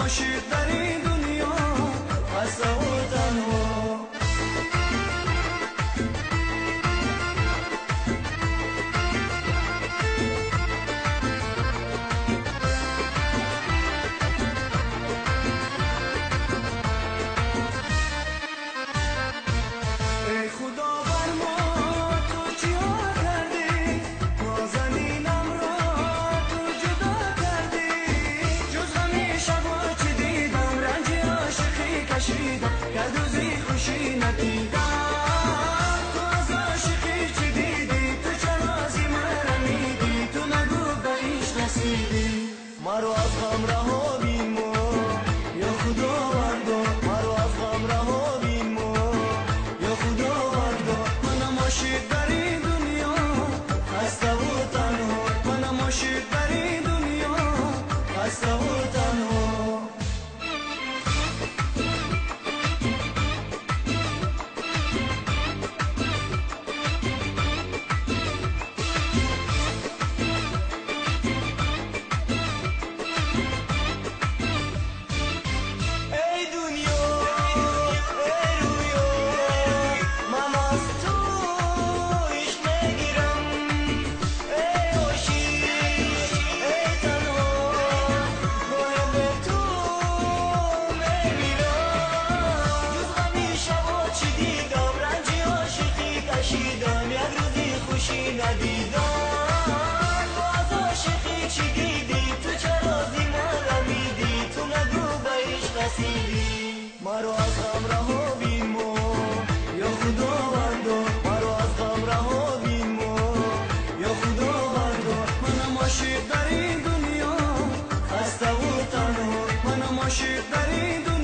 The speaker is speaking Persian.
عاشق در این دنیا خسته و تنها. ای خدا بر ما تو چیا کردی، نازنینم را تو جدا کردی. جز غم شبا چه دیدم، رنج عاشقی کشیدم که روزی خوشی ندیدم. تو از عاشقی چه دیدی، تو چرا از من میدی، تو نگو به عشق رسیدی. مرا از غم رها بین ما یا خداوندا، مرا از غم رها بین ما یا خداوندا. منم عاشق در این دنیا خسته و تنها، منم عاشق در این دنیا خسته و تنها. ندیدم تو از عاشقی چی دیدی، تو چرا زی من رمیدی، تو نگو به عشق رسیدی. مرا از غم رها بین ما یا خداوندا، مرا از غم رها بین ما یا خداوندا. منم عاشق در این دنیا خسته و تنها، منم عاشق در این دنیا